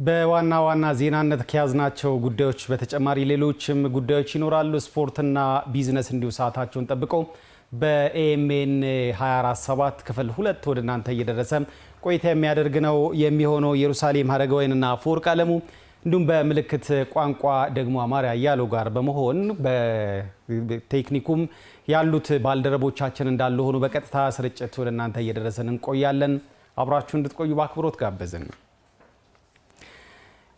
በዋና ዋና ዜናነት ከያዝናቸው ጉዳዮች በተጨማሪ ሌሎችም ጉዳዮች ይኖራሉ። ስፖርትና ቢዝነስ እንዲሁ ሰዓታቸውን ጠብቀው በኤኤምኤን 24/7 ክፍል 2 ወደ እናንተ እየደረሰ ቆይታ የሚያደርግ ነው የሚሆነው። ኢየሩሳሌም ሀረገወይንና አፈወርቅ አለሙ እንዲሁም በምልክት ቋንቋ ደግሞ አማርያ ያለው ጋር በመሆን በቴክኒኩም ያሉት ባልደረቦቻችን እንዳሉ ሆኖ በቀጥታ ስርጭት ወደ እናንተ እየደረሰን እንቆያለን። አብራችሁ እንድትቆዩ በአክብሮት ጋበዝን።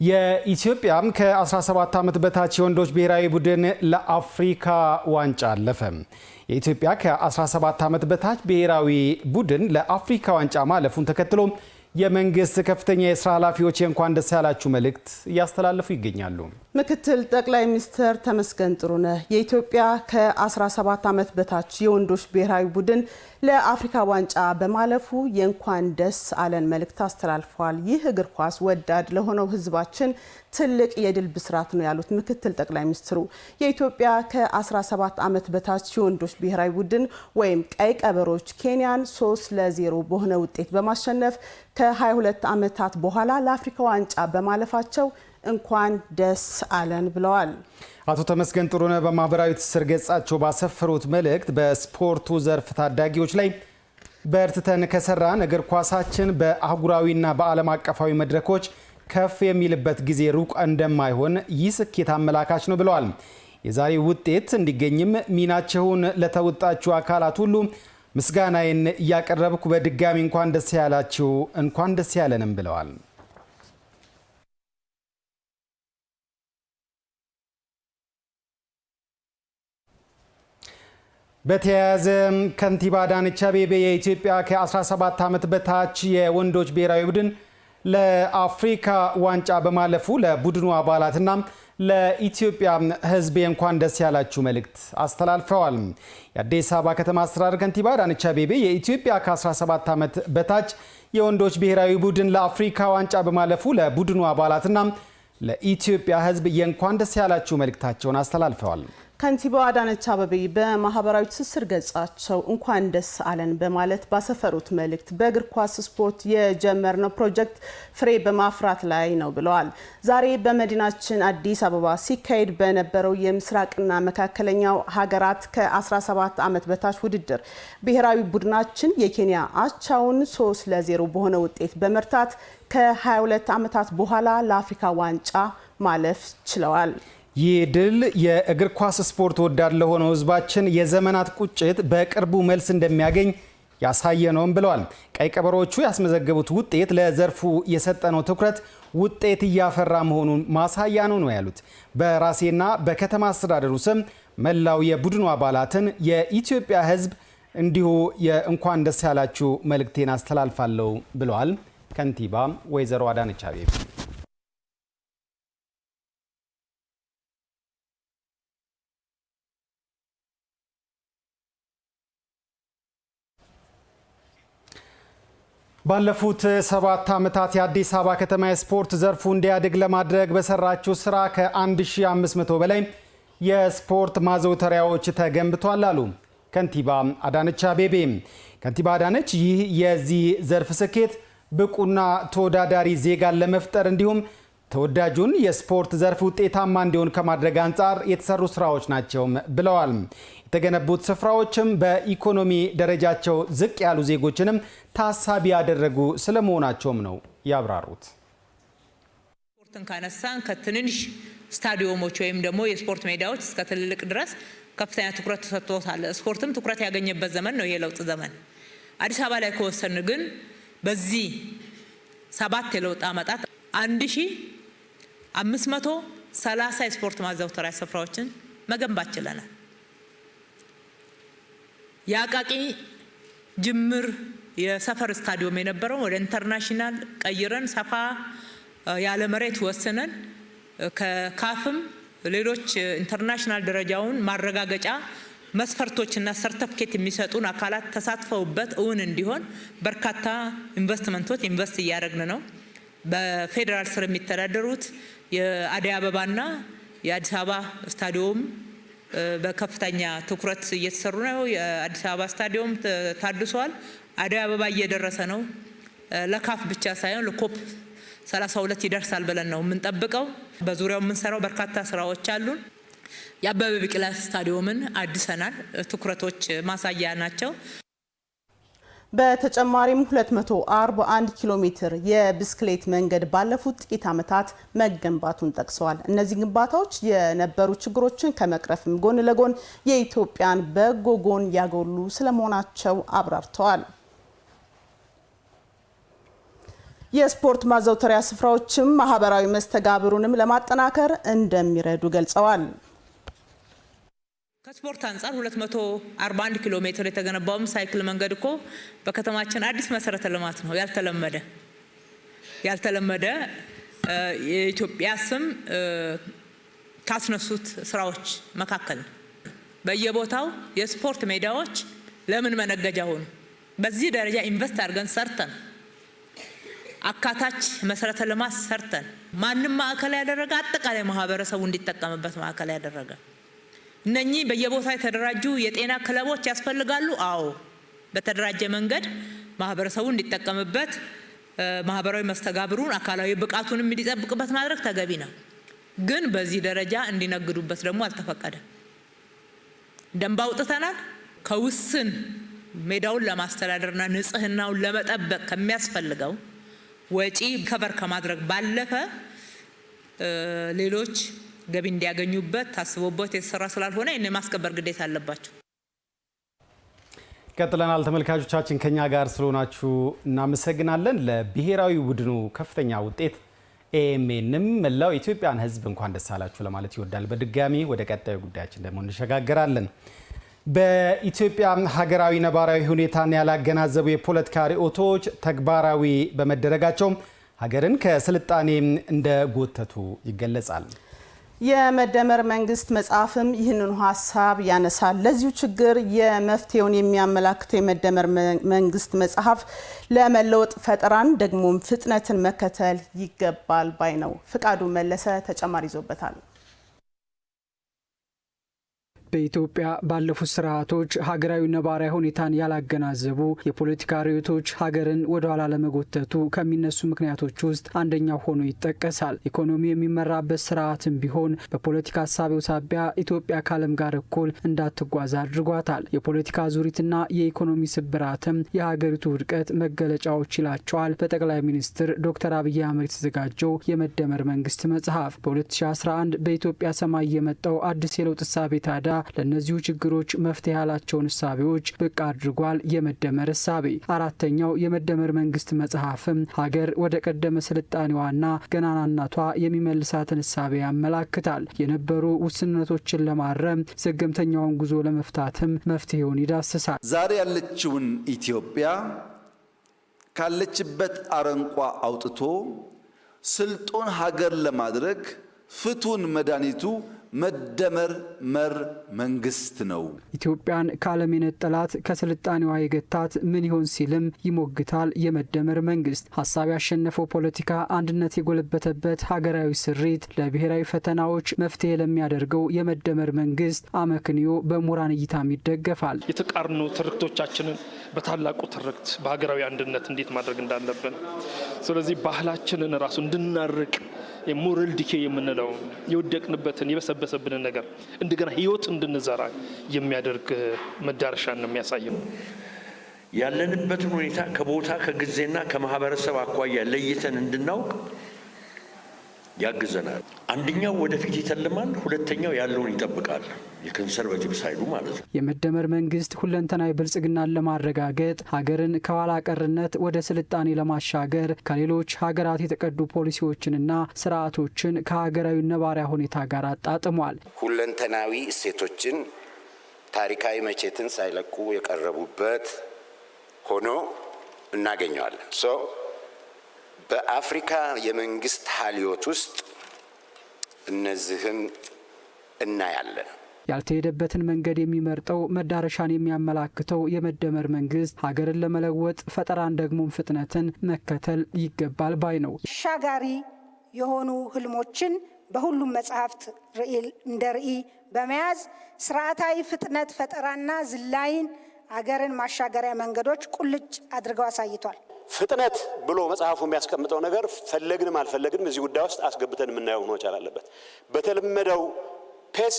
የኢትዮጵያም ከ17 ዓመት በታች የወንዶች ብሔራዊ ቡድን ለአፍሪካ ዋንጫ አለፈ። የኢትዮጵያ ከ17 ዓመት በታች ብሔራዊ ቡድን ለአፍሪካ ዋንጫ ማለፉን ተከትሎ የመንግስት ከፍተኛ የስራ ኃላፊዎች የእንኳን ደስ ያላችሁ መልእክት እያስተላለፉ ይገኛሉ። ምክትል ጠቅላይ ሚኒስትር ተመስገን ጥሩነህ የኢትዮጵያ ከ17 ዓመት በታች የወንዶች ብሔራዊ ቡድን ለአፍሪካ ዋንጫ በማለፉ የእንኳን ደስ አለን መልእክት አስተላልፈዋል። ይህ እግር ኳስ ወዳድ ለሆነው ህዝባችን ትልቅ የድል ብስራት ነው ያሉት ምክትል ጠቅላይ ሚኒስትሩ የኢትዮጵያ ከ17 ዓመት በታች የወንዶች ብሔራዊ ቡድን ወይም ቀይ ቀበሮች ኬንያን 3-0 በሆነ ውጤት በማሸነፍ ከ22 ዓመታት በኋላ ለአፍሪካ ዋንጫ በማለፋቸው እንኳን ደስ አለን ብለዋል። አቶ ተመስገን ጥሩነህ በማህበራዊ ትስስር ገጻቸው ባሰፈሩት መልእክት በስፖርቱ ዘርፍ ታዳጊዎች ላይ በርትተን ከሰራን እግር ኳሳችን በአህጉራዊና በዓለም አቀፋዊ መድረኮች ከፍ የሚልበት ጊዜ ሩቅ እንደማይሆን ይህ ስኬት አመላካች ነው ብለዋል። የዛሬ ውጤት እንዲገኝም ሚናቸውን ለተወጣችሁ አካላት ሁሉ ምስጋናዬን እያቀረብኩ በድጋሚ እንኳን ደስ ያላችሁ እንኳን ደስ ያለንም ብለዋል። በተያያዘ ከንቲባ አዳነች አቤቤ የኢትዮጵያ ከ17 ዓመት በታች የወንዶች ብሔራዊ ቡድን ለአፍሪካ ዋንጫ በማለፉ ለቡድኑ አባላትና ለኢትዮጵያ ሕዝብ እንኳን ደስ ያላችሁ መልእክት አስተላልፈዋል። የአዲስ አበባ ከተማ አስተዳደር ከንቲባ አዳነች አቤቤ የኢትዮጵያ ከ17 ዓመት በታች የወንዶች ብሔራዊ ቡድን ለአፍሪካ ዋንጫ በማለፉ ለቡድኑ አባላትና ለኢትዮጵያ ሕዝብ እንኳን ደስ ያላችሁ መልእክታቸውን አስተላልፈዋል። ከንቲባ አዳነች አቤቤ በማህበራዊ ትስስር ገጻቸው እንኳን ደስ አለን በማለት ባሰፈሩት መልእክት በእግር ኳስ ስፖርት የጀመርነው ፕሮጀክት ፍሬ በማፍራት ላይ ነው ብለዋል። ዛሬ በመዲናችን አዲስ አበባ ሲካሄድ በነበረው የምስራቅና መካከለኛው ሀገራት ከ17 ዓመት በታች ውድድር ብሔራዊ ቡድናችን የኬንያ አቻውን 3-0 በሆነ ውጤት በመርታት ከ22 ዓመታት በኋላ ለአፍሪካ ዋንጫ ማለፍ ችለዋል። ይህ ድል የእግር ኳስ ስፖርት ወዳድ ለሆነው ህዝባችን የዘመናት ቁጭት በቅርቡ መልስ እንደሚያገኝ ያሳየ ነውም ብለዋል። ቀይ ቀበሮቹ ያስመዘገቡት ውጤት ለዘርፉ የሰጠነው ትኩረት ውጤት እያፈራ መሆኑን ማሳያ ነው ያሉት። በራሴና በከተማ አስተዳደሩ ስም መላው የቡድኑ አባላትን የኢትዮጵያ ህዝብ እንዲሁ የእንኳን ደስ ያላችሁ መልእክቴን አስተላልፋለሁ ብለዋል ከንቲባ ወይዘሮ አዳነች አቤቤ። ባለፉት 7 ዓመታት የአዲስ አበባ ከተማ የስፖርት ዘርፉ እንዲያድግ ለማድረግ በሰራችው ስራ ከ1500 በላይ የስፖርት ማዘውተሪያዎች ተገንብቷል አሉ ከንቲባ አዳነች አቤቤ። ከንቲባ አዳነች ይህ የዚህ ዘርፍ ስኬት ብቁና ተወዳዳሪ ዜጋን ለመፍጠር እንዲሁም ተወዳጁን የስፖርት ዘርፍ ውጤታማ እንዲሆን ከማድረግ አንጻር የተሰሩ ስራዎች ናቸው ብለዋል። የተገነቡት ስፍራዎችም በኢኮኖሚ ደረጃቸው ዝቅ ያሉ ዜጎችንም ታሳቢ ያደረጉ ስለመሆናቸውም ነው ያብራሩት። ስፖርትን ካነሳን ከትንንሽ ስታዲየሞች ወይም ደግሞ የስፖርት ሜዳዎች እስከ ትልልቅ ድረስ ከፍተኛ ትኩረት ተሰጥቶታል። ስፖርትም ትኩረት ያገኘበት ዘመን ነው የለውጥ ዘመን። አዲስ አበባ ላይ ከወሰን ግን በዚህ 7 የለውጥ ዓመታት 1530 የስፖርት ማዘውተሪያ ስፍራዎችን መገንባት ችለናል። የአቃቂ ጅምር የሰፈር ስታዲየም የነበረው ወደ ኢንተርናሽናል ቀይረን ሰፋ ያለ መሬት ወስነን ከካፍም ሌሎች ኢንተርናሽናል ደረጃውን ማረጋገጫ መስፈርቶችና ሰርቲፊኬት የሚሰጡን አካላት ተሳትፈውበት እውን እንዲሆን በርካታ ኢንቨስትመንቶች ኢንቨስት እያደረግን ነው። በፌደራል ስር የሚተዳደሩት የአዲስ አበባና የአዲስ አበባ ስታዲየም በከፍተኛ ትኩረት እየተሰሩ ነው። የአዲስ አበባ ስታዲየም ታድሷል። አዲስ አበባ እየደረሰ ነው። ለካፍ ብቻ ሳይሆን ለኮፕ 32 ይደርሳል ብለን ነው የምንጠብቀው። በዙሪያው የምንሰራው በርካታ ስራዎች አሉን። የአበበ ቢቂላ ስታዲየምን አድሰናል። ትኩረቶች ማሳያ ናቸው። በተጨማሪም 241 ኪሎ ሜትር የብስክሌት መንገድ ባለፉት ጥቂት ዓመታት መገንባቱን ጠቅሰዋል። እነዚህ ግንባታዎች የነበሩ ችግሮችን ከመቅረፍም ጎን ለጎን የኢትዮጵያን በጎ ጎን ያጎሉ ስለመሆናቸው አብራርተዋል። የስፖርት ማዘውተሪያ ስፍራዎችም ማህበራዊ መስተጋብሩንም ለማጠናከር እንደሚረዱ ገልጸዋል። ከስፖርት አንፃር 241 ኪሎ ሜትር የተገነባውም ሳይክል መንገድ እኮ በከተማችን አዲስ መሰረተ ልማት ነው። ያልተለመደ የኢትዮጵያ ስም ካስነሱት ስራዎች መካከል በየቦታው የስፖርት ሜዳዎች ለምን መነገጃ ሆኑ? በዚህ ደረጃ ኢንቨስት አድርገን ሰርተን አካታች መሰረተ ልማት ሰርተን ማንም ማዕከል ያደረገ አጠቃላይ ማህበረሰቡ እንዲጠቀምበት ማዕከል ያደረገ እነኚህ በየቦታው የተደራጁ የጤና ክለቦች ያስፈልጋሉ። አዎ በተደራጀ መንገድ ማህበረሰቡ እንዲጠቀምበት ማህበራዊ መስተጋብሩን አካላዊ ብቃቱንም እንዲጠብቅበት ማድረግ ተገቢ ነው። ግን በዚህ ደረጃ እንዲነግዱበት ደግሞ አልተፈቀደም። ደንብ አውጥተናል። ከውስን ሜዳውን ለማስተዳደርና ንጽህናውን ለመጠበቅ ከሚያስፈልገው ወጪ ከቨር ከማድረግ ባለፈ ሌሎች ገቢ እንዲያገኙበት ታስቦበት የተሰራ ስላልሆነ እኔ ማስከበር ግዴታ አለባቸው። ቀጥለናል። ተመልካቾቻችን ከኛ ጋር ስለሆናችሁ እናመሰግናለን። ለብሔራዊ ቡድኑ ከፍተኛ ውጤት ኤኤምኤንም መላው ኢትዮጵያን ሕዝብ እንኳን ደስ አላችሁ ለማለት ይወዳል። በድጋሚ ወደ ቀጣዩ ጉዳያችን ደግሞ እንሸጋገራለን። በኢትዮጵያ ሀገራዊ ነባራዊ ሁኔታን ያላገናዘቡ የፖለቲካ ርዕዮቶች ተግባራዊ በመደረጋቸው ሀገርን ከስልጣኔ እንደጎተቱ ይገለጻል። የመደመር መንግስት መጽሐፍም ይህንኑ ሀሳብ ያነሳል። ለዚሁ ችግር የመፍትሄውን የሚያመላክተው የመደመር መንግስት መጽሐፍ ለመለወጥ ፈጠራን ደግሞም ፍጥነትን መከተል ይገባል ባይ ነው። ፍቃዱ መለሰ ተጨማሪ ይዞበታል። በኢትዮጵያ ባለፉት ስርዓቶች ሀገራዊ ነባራዊ ሁኔታን ያላገናዘቡ የፖለቲካ ርዕዮቶች ሀገርን ወደ ኋላ ለመጎተቱ ከሚነሱ ምክንያቶች ውስጥ አንደኛው ሆኖ ይጠቀሳል። ኢኮኖሚ የሚመራበት ስርዓትም ቢሆን በፖለቲካ ሀሳቤው ሳቢያ ኢትዮጵያ ከዓለም ጋር እኩል እንዳትጓዝ አድርጓታል። የፖለቲካ ዙሪትና የኢኮኖሚ ስብራትም የሀገሪቱ ውድቀት መገለጫዎች ይላቸዋል በጠቅላይ ሚኒስትር ዶክተር አብይ አህመድ የተዘጋጀው የመደመር መንግስት መጽሐፍ። በ2011 በኢትዮጵያ ሰማይ የመጣው አዲስ የለውጥ እሳቤ ታዲያ ለነዚሁ ችግሮች መፍትሄ ያላቸውን እሳቤዎች ብቅ አድርጓል። የመደመር እሳቤ አራተኛው የመደመር መንግስት መጽሐፍም ሀገር ወደ ቀደመ ስልጣኔዋና ገናናነቷ የሚመልሳትን እሳቤ ያመላክታል። የነበሩ ውስንነቶችን ለማረም ዘገምተኛውን ጉዞ ለመፍታትም መፍትሄውን ይዳስሳል። ዛሬ ያለችውን ኢትዮጵያ ካለችበት አረንቋ አውጥቶ ስልጡን ሀገር ለማድረግ ፍቱን መድኃኒቱ መደመር መር መንግስት ነው። ኢትዮጵያን ከዓለም የነጠላት ከስልጣኔዋ የገታት ምን ይሆን ሲልም ይሞግታል። የመደመር መንግስት ሀሳብ ያሸነፈው ፖለቲካ አንድነት የጎለበተበት ሀገራዊ ስሪት ለብሔራዊ ፈተናዎች መፍትሄ ለሚያደርገው የመደመር መንግስት አመክንዮ በምሁራን እይታም ይደገፋል። የተቃርኖ ትርክቶቻችንን በታላቁ ትርክት በሀገራዊ አንድነት እንዴት ማድረግ እንዳለብን፣ ስለዚህ ባህላችንን ራሱ እንድናርቅ የሞራል ዲኬ የምንለው የወደቅንበትን የበሰበሰብንን ነገር እንደገና ህይወት እንድንዘራ የሚያደርግ መዳረሻን ነው የሚያሳየው። ያለንበትን ሁኔታ ከቦታ ከጊዜና ከማህበረሰብ አኳያ ለይተን እንድናውቅ ያግዘናል። አንደኛው ወደፊት ይተልማል፣ ሁለተኛው ያለውን ይጠብቃል። የኮንሰርቫቲቭ ሳይዱ ማለት ነው። የመደመር መንግስት ሁለንተናዊ ብልጽግናን ለማረጋገጥ ሀገርን ከኋላ ቀርነት ወደ ስልጣኔ ለማሻገር ከሌሎች ሀገራት የተቀዱ ፖሊሲዎችንና ስርዓቶችን ከሀገራዊ ነባራዊ ሁኔታ ጋር አጣጥሟል። ሁለንተናዊ እሴቶችን ታሪካዊ መቼትን ሳይለቁ የቀረቡበት ሆኖ እናገኘዋለን። በአፍሪካ የመንግስት ሀልዮት ውስጥ እነዚህን እናያለን። ያልተሄደበትን መንገድ የሚመርጠው መዳረሻን የሚያመላክተው የመደመር መንግስት ሀገርን ለመለወጥ ፈጠራን ደግሞም ፍጥነትን መከተል ይገባል ባይ ነው። ሻጋሪ የሆኑ ህልሞችን በሁሉም መጽሐፍት እንደ ርዕይ በመያዝ ስርዓታዊ ፍጥነት፣ ፈጠራና ዝላይን ሀገርን ማሻገሪያ መንገዶች ቁልጭ አድርገው አሳይቷል። ፍጥነት ብሎ መጽሐፉ የሚያስቀምጠው ነገር ፈለግንም አልፈለግንም እዚህ ጉዳይ ውስጥ አስገብተን የምናየው ነው መቻል አለበት። በተለመደው ፔስ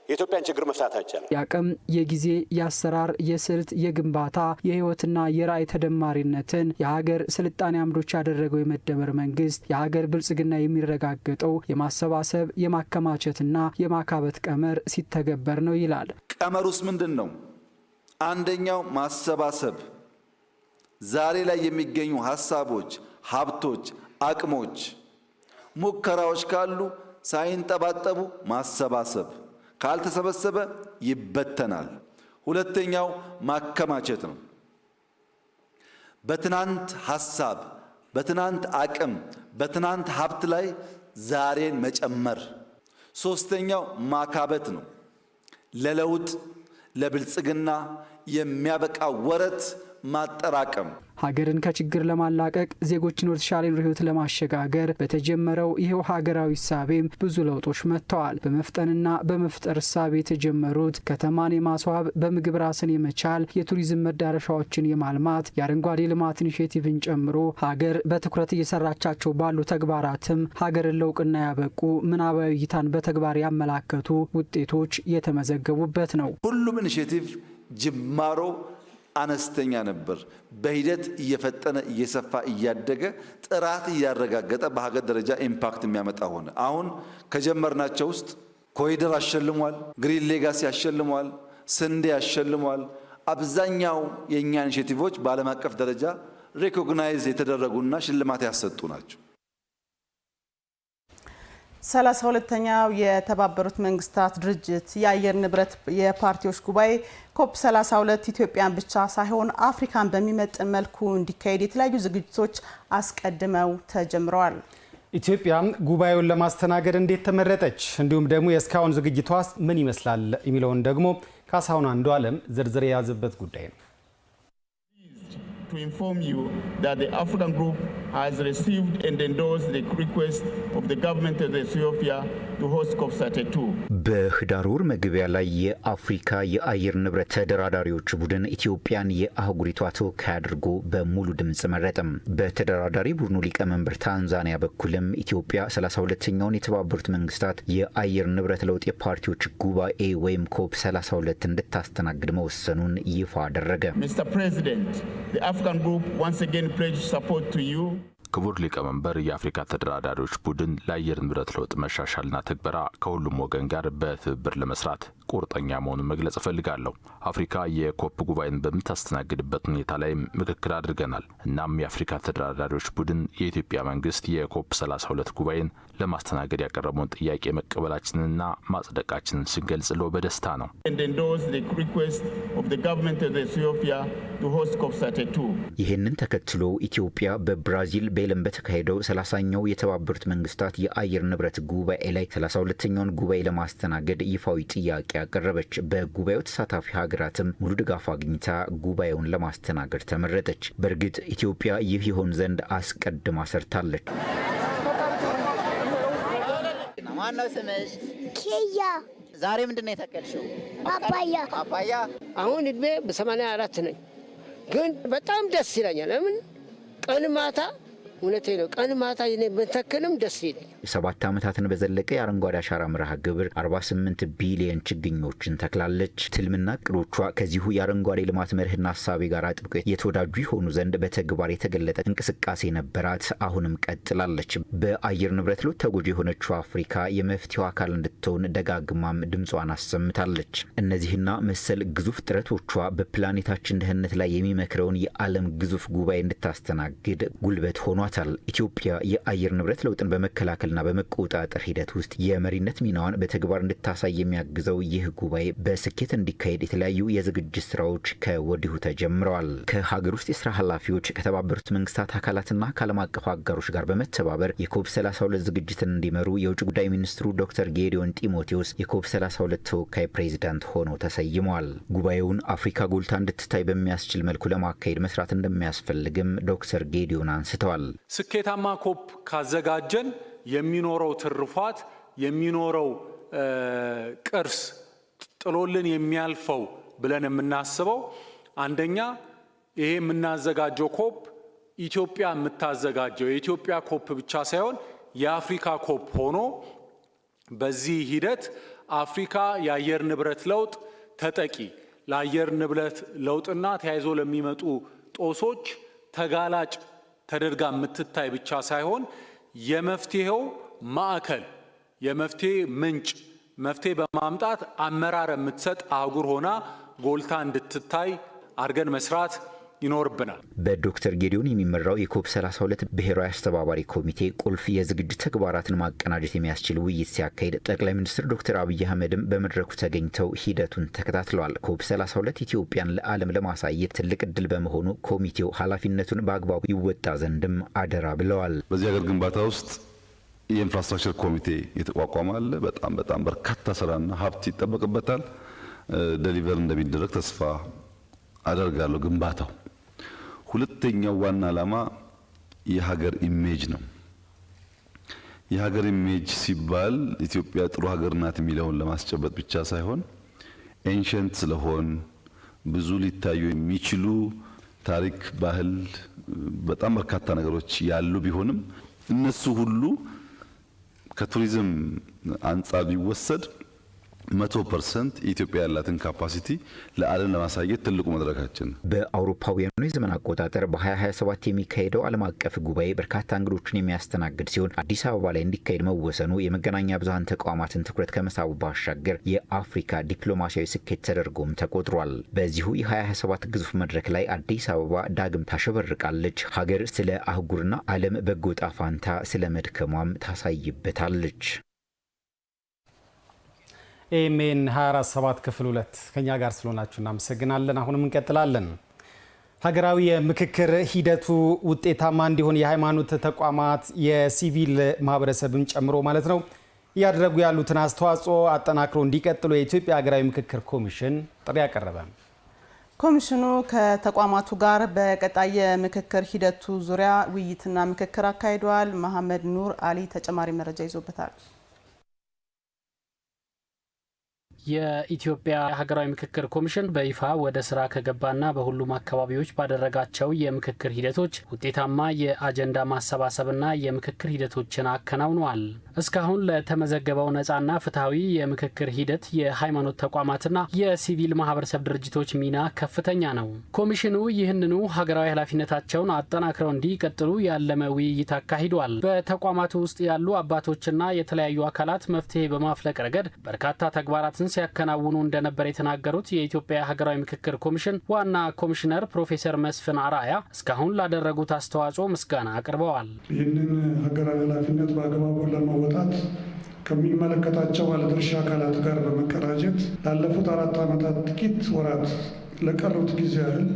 የኢትዮጵያን ችግር መፍታት አይቻልም። የአቅም፣ የጊዜ፣ የአሰራር፣ የስልት፣ የግንባታ፣ የህይወትና የራዕይ ተደማሪነትን የሀገር ስልጣኔ አምዶች ያደረገው የመደመር መንግስት የሀገር ብልጽግና የሚረጋገጠው የማሰባሰብ የማከማቸትና የማካበት ቀመር ሲተገበር ነው ይላል። ቀመሩስ ምንድን ነው? አንደኛው ማሰባሰብ፣ ዛሬ ላይ የሚገኙ ሀሳቦች፣ ሀብቶች፣ አቅሞች፣ ሙከራዎች ካሉ ሳይንጠባጠቡ ማሰባሰብ፣ ካልተሰበሰበ ይበተናል። ሁለተኛው ማከማቸት ነው። በትናንት ሀሳብ፣ በትናንት አቅም፣ በትናንት ሀብት ላይ ዛሬን መጨመር። ሶስተኛው ማካበት ነው። ለለውጥ ለብልጽግና የሚያበቃ ወረት ማጠራቀም። ሀገርን ከችግር ለማላቀቅ ዜጎችን ወደ ተሻለ ኑሮ ህይወት ለማሸጋገር በተጀመረው ይሄው ሀገራዊ እሳቤም ብዙ ለውጦች መጥተዋል። በመፍጠንና በመፍጠር እሳቤ የተጀመሩት ከተማን የማስዋብ፣ በምግብ ራስን የመቻል፣ የቱሪዝም መዳረሻዎችን የማልማት፣ የአረንጓዴ ልማት ኢኒሼቲቭን ጨምሮ ሀገር በትኩረት እየሰራቻቸው ባሉ ተግባራትም ሀገርን ለውቅና ያበቁ ምናባዊ እይታን በተግባር ያመላከቱ ውጤቶች የተመዘገቡበት ነው። ሁሉም ኢኒሼቲቭ ጅማሮ አነስተኛ ነበር። በሂደት እየፈጠነ እየሰፋ እያደገ ጥራት እያረጋገጠ በሀገር ደረጃ ኢምፓክት የሚያመጣ ሆነ። አሁን ከጀመርናቸው ውስጥ ኮሪደር አሸልሟል፣ ግሪን ሌጋሲ አሸልሟል፣ ስንዴ አሸልሟል። አብዛኛው የእኛ ኢኒሼቲቮች በዓለም አቀፍ ደረጃ ሪኮግናይዝ የተደረጉና ሽልማት ያሰጡ ናቸው። 32ኛው የተባበሩት መንግስታት ድርጅት የአየር ንብረት የፓርቲዎች ጉባኤ ኮፕ 32 ኢትዮጵያን ብቻ ሳይሆን አፍሪካን በሚመጥን መልኩ እንዲካሄድ የተለያዩ ዝግጅቶች አስቀድመው ተጀምረዋል። ኢትዮጵያ ጉባኤውን ለማስተናገድ እንዴት ተመረጠች፣ እንዲሁም ደግሞ የእስካሁን ዝግጅቷ ምን ይመስላል የሚለውን ደግሞ ካሳሁን አንዱ ዓለም ዝርዝር የያዘበት ጉዳይ ነው። To inform you that the African Group has received and endorsed the request of the government of Ethiopia to host COP32. በህዳር ወር መግቢያ ላይ የአፍሪካ የአየር ንብረት ተደራዳሪዎች ቡድን ኢትዮጵያን የአህጉሪቷ ተወካይ አድርጎ በሙሉ ድምጽ መረጠም። በተደራዳሪ ቡድኑ ሊቀመንበር ታንዛኒያ በኩልም ኢትዮጵያ 32ኛውን የተባበሩት መንግስታት የአየር ንብረት ለውጥ የፓርቲዎች ጉባኤ ወይም ኮፕ 32 እንድታስተናግድ መወሰኑን ይፋ አደረገ። Mr. President, the African Group once again pledges support to you. ክቡር ሊቀመንበር የአፍሪካ ተደራዳሪዎች ቡድን ለአየር ንብረት ለውጥ መሻሻልና ተግባራ ከሁሉም ወገን ጋር በትብብር ለመስራት ቁርጠኛ መሆኑን መግለጽ እፈልጋለሁ። አፍሪካ የኮፕ ጉባኤን በምታስተናግድበት ሁኔታ ላይ ምክክር አድርገናል። እናም የአፍሪካ ተደራዳሪዎች ቡድን የኢትዮጵያ መንግስት የኮፕ 32 ጉባኤን ለማስተናገድ ያቀረበውን ጥያቄ መቀበላችንና ማጽደቃችንን ስንገልጽ ለው በደስታ ነው። ይህንን ተከትሎ ኢትዮጵያ በብራዚል ቤለም በተካሄደው 30ኛው የተባበሩት መንግስታት የአየር ንብረት ጉባኤ ላይ 32ኛውን ጉባኤ ለማስተናገድ ይፋዊ ጥያቄ ያቀረበች። በጉባኤው ተሳታፊ ሀገራትም ሙሉ ድጋፍ አግኝታ ጉባኤውን ለማስተናገድ ተመረጠች። በእርግጥ ኢትዮጵያ ይህ ይሆን ዘንድ አስቀድማ ሰርታለች። ማነው ስምሽ? ኪያ። ዛሬ ምንድነው የተከልሽው? ፓፓያ። ፓፓያ። አሁን እድሜ በ84 ነኝ፣ ግን በጣም ደስ ይለኛል። ለምን ቀን ማታ እውነቴ ነው ቀን ማታ እኔ በተከልም ደስ ይለኛል። 7 ዓመታትን በዘለቀ የአረንጓዴ አሻራ መርሃ ግብር 48 ቢሊዮን ችግኞችን ተክላለች። ትልምና እቅዶቿ ከዚሁ የአረንጓዴ ልማት መርህና ሀሳቤ ጋር አጥብቀው የተወዳጁ የሆኑ ዘንድ በተግባር የተገለጠ እንቅስቃሴ ነበራት። አሁንም ቀጥላለች። በአየር ንብረት ለውጥ ተጎጂ የሆነችው አፍሪካ የመፍትሄው አካል እንድትሆን ደጋግማም ድምጿን አሰምታለች። እነዚህና መሰል ግዙፍ ጥረቶቿ በፕላኔታችን ደህንነት ላይ የሚመክረውን የዓለም ግዙፍ ጉባኤ እንድታስተናግድ ጉልበት ሆኗል። ኢትዮጵያ የአየር ንብረት ለውጥን በመከላከልና በመቆጣጠር ሂደት ውስጥ የመሪነት ሚናዋን በተግባር እንድታሳይ የሚያግዘው ይህ ጉባኤ በስኬት እንዲካሄድ የተለያዩ የዝግጅት ስራዎች ከወዲሁ ተጀምረዋል። ከሀገር ውስጥ የስራ ኃላፊዎች ከተባበሩት መንግስታት አካላትና ከዓለም አቀፍ አጋሮች ጋር በመተባበር የኮፕ 32 ዝግጅትን እንዲመሩ የውጭ ጉዳይ ሚኒስትሩ ዶክተር ጌዲዮን ጢሞቴዎስ የኮፕ 32 ተወካይ ፕሬዚዳንት ሆነው ተሰይመዋል። ጉባኤውን አፍሪካ ጎልታ እንድትታይ በሚያስችል መልኩ ለማካሄድ መስራት እንደሚያስፈልግም ዶክተር ጌዲዮን አንስተዋል። ስኬታማ ኮፕ ካዘጋጀን የሚኖረው ትርፋት የሚኖረው ቅርስ ጥሎልን የሚያልፈው ብለን የምናስበው አንደኛ ይሄ የምናዘጋጀው ኮፕ ኢትዮጵያ የምታዘጋጀው የኢትዮጵያ ኮፕ ብቻ ሳይሆን የአፍሪካ ኮፕ ሆኖ በዚህ ሂደት አፍሪካ የአየር ንብረት ለውጥ ተጠቂ ለአየር ንብረት ለውጥና ተያይዞ ለሚመጡ ጦሶች ተጋላጭ ተደርጋ የምትታይ ብቻ ሳይሆን የመፍትሄው ማዕከል የመፍትሄ ምንጭ መፍትሄ በማምጣት አመራር የምትሰጥ አህጉር ሆና ጎልታ እንድትታይ አድርገን መስራት ይኖርብናል። በዶክተር ጌዲዮን የሚመራው የኮፕ 32 ብሔራዊ አስተባባሪ ኮሚቴ ቁልፍ የዝግጅት ተግባራትን ማቀናጀት የሚያስችል ውይይት ሲያካሂድ ጠቅላይ ሚኒስትር ዶክተር አብይ አህመድም በመድረኩ ተገኝተው ሂደቱን ተከታትለዋል። ኮፕ 32 ኢትዮጵያን ለዓለም ለማሳየት ትልቅ እድል በመሆኑ ኮሚቴው ኃላፊነቱን በአግባቡ ይወጣ ዘንድም አደራ ብለዋል። በዚህ ሀገር ግንባታ ውስጥ የኢንፍራስትራክቸር ኮሚቴ የተቋቋመ አለ። በጣም በርካታ ስራና ሀብት ይጠበቅበታል። ዴሊቨር እንደሚደረግ ተስፋ አደርጋለሁ። ግንባታው ሁለተኛው ዋና ዓላማ የሀገር ኢሜጅ ነው። የሀገር ኢሜጅ ሲባል ኢትዮጵያ ጥሩ ሀገር ናት የሚለውን ለማስጨበጥ ብቻ ሳይሆን ኤንሸንት ስለሆን ብዙ ሊታዩ የሚችሉ ታሪክ፣ ባህል፣ በጣም በርካታ ነገሮች ያሉ ቢሆንም እነሱ ሁሉ ከቱሪዝም አንጻር ቢወሰድ 100% ኢትዮጵያ ያላትን ካፓሲቲ ለዓለም ለማሳየት ትልቁ መድረካችን። በአውሮፓውያኑ የዘመን አቆጣጠር በ2027 የሚካሄደው ዓለም አቀፍ ጉባኤ በርካታ እንግዶችን የሚያስተናግድ ሲሆን አዲስ አበባ ላይ እንዲካሄድ መወሰኑ የመገናኛ ብዙሃን ተቋማትን ትኩረት ከመሳቡ ባሻገር የአፍሪካ ዲፕሎማሲያዊ ስኬት ተደርጎም ተቆጥሯል። በዚሁ የ2027 ግዙፍ መድረክ ላይ አዲስ አበባ ዳግም ታሸበርቃለች። ሀገር ስለ አህጉርና ዓለም በጎ ዕጣ ፈንታ ስለ መድከሟም ታሳይበታለች። ኤሜን 24/7 ክፍል 2 ከኛ ጋር ስለሆናችሁ እናመሰግናለን። አሁንም እንቀጥላለን። ሀገራዊ የምክክር ሂደቱ ውጤታማ እንዲሆን የሃይማኖት ተቋማት የሲቪል ማህበረሰብን ጨምሮ ማለት ነው እያደረጉ ያሉትን አስተዋጽኦ አጠናክሮ እንዲቀጥሉ የኢትዮጵያ ሀገራዊ ምክክር ኮሚሽን ጥሪ ያቀረበ። ኮሚሽኑ ከተቋማቱ ጋር በቀጣይ የምክክር ሂደቱ ዙሪያ ውይይትና ምክክር አካሂዷል። መሐመድ ኑር አሊ ተጨማሪ መረጃ ይዞበታል። የኢትዮጵያ ሀገራዊ ምክክር ኮሚሽን በይፋ ወደ ስራ ከገባና በሁሉም አካባቢዎች ባደረጋቸው የምክክር ሂደቶች ውጤታማ የአጀንዳ ማሰባሰብና የምክክር ሂደቶችን አከናውኗል። እስካሁን ለተመዘገበው ነጻና ፍትሐዊ የምክክር ሂደት የሃይማኖት ተቋማትና የሲቪል ማህበረሰብ ድርጅቶች ሚና ከፍተኛ ነው። ኮሚሽኑ ይህንኑ ሀገራዊ ኃላፊነታቸውን አጠናክረው እንዲቀጥሉ ያለመ ውይይት አካሂዷል። በተቋማቱ ውስጥ ያሉ አባቶችና የተለያዩ አካላት መፍትሄ በማፍለቅ ረገድ በርካታ ተግባራትን ሲያከናውኑ እንደነበር የተናገሩት የኢትዮጵያ ሀገራዊ ምክክር ኮሚሽን ዋና ኮሚሽነር ፕሮፌሰር መስፍን አርአያ እስካሁን ላደረጉት አስተዋጽኦ ምስጋና አቅርበዋል። ይህንን ሀገራዊ ኃላፊነት በአግባቡ ለመወጣት ከሚመለከታቸው ባለድርሻ አካላት ጋር በመቀናጀት ላለፉት 4 ዓመታት ጥቂት ወራት ለቀሩት ጊዜ ያህል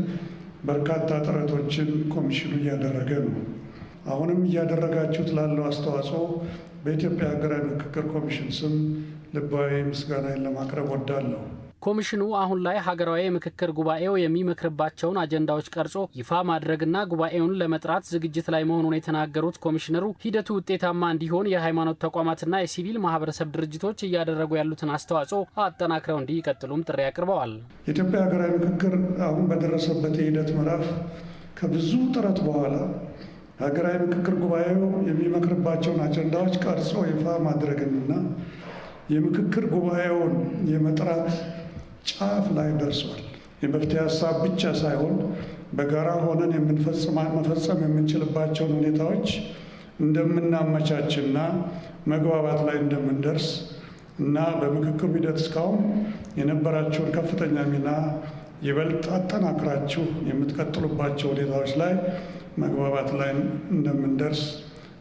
በርካታ ጥረቶችን ኮሚሽኑ እያደረገ ነው። አሁንም እያደረጋችሁት ላለው አስተዋጽኦ በኢትዮጵያ ሀገራዊ ምክክር ኮሚሽን ስም ልባዊ ምስጋናን ለማቅረብ ወዳለሁ። ኮሚሽኑ አሁን ላይ ሀገራዊ የምክክር ጉባኤው የሚመክርባቸውን አጀንዳዎች ቀርጾ ይፋ ማድረግና ጉባኤውን ለመጥራት ዝግጅት ላይ መሆኑን የተናገሩት ኮሚሽነሩ ሂደቱ ውጤታማ እንዲሆን የሃይማኖት ተቋማትና የሲቪል ማህበረሰብ ድርጅቶች እያደረጉ ያሉትን አስተዋጽኦ አጠናክረው እንዲቀጥሉም ጥሪ አቅርበዋል። የኢትዮጵያ ሀገራዊ ምክክር አሁን በደረሰበት የሂደት ምዕራፍ ከብዙ ጥረት በኋላ ሀገራዊ ምክክር ጉባኤው የሚመክርባቸውን አጀንዳዎች ቀርጾ ይፋ ማድረግንና የምክክር ጉባኤውን የመጥራት ጫፍ ላይ ደርሷል። የመፍትሄ ሀሳብ ብቻ ሳይሆን በጋራ ሆነን መፈጸም የምንችልባቸውን ሁኔታዎች እንደምናመቻችና መግባባት ላይ እንደምንደርስ እና በምክክሩ ሂደት እስካሁን የነበራቸውን ከፍተኛ ሚና ይበልጥ አጠናክራችሁ የምትቀጥሉባቸው ሁኔታዎች ላይ መግባባት ላይ እንደምንደርስ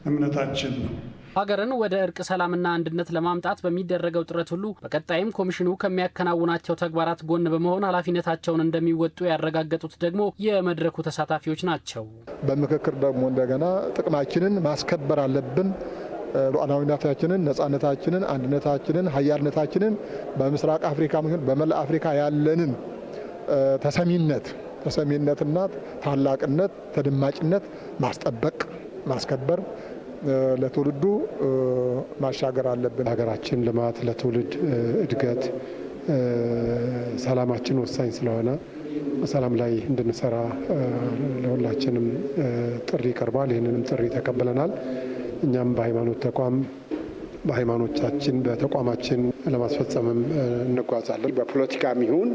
እምነታችን ነው። ሀገርን ወደ እርቅ ሰላምና አንድነት ለማምጣት በሚደረገው ጥረት ሁሉ በቀጣይም ኮሚሽኑ ከሚያከናውናቸው ተግባራት ጎን በመሆን ኃላፊነታቸውን እንደሚወጡ ያረጋገጡት ደግሞ የመድረኩ ተሳታፊዎች ናቸው። በምክክር ደግሞ እንደገና ጥቅማችንን ማስከበር አለብን። ሉዓላዊነታችንን፣ ነጻነታችንን፣ አንድነታችንን፣ ሀያልነታችንን በምስራቅ አፍሪካ ምክንያት በመላ አፍሪካ ያለንን ተሰሚነትና ታላቅነት፣ ተደማጭነት ማስጠበቅ፣ ማስከበር ለትውልዱ ማሻገር አለብን። ሀገራችን ልማት ለትውልድ እድገት ሰላማችን ወሳኝ ስለሆነ ሰላም ላይ እንድንሰራ ለሁላችንም ጥሪ ቀርቧል። ይህንንም ጥሪ ተቀብለናል። እኛም በሃይማኖት ተቋም በሃይማኖታችን በተቋማችን ለማስፈጸምም እንጓዛለን። በፖለቲካም ይሁን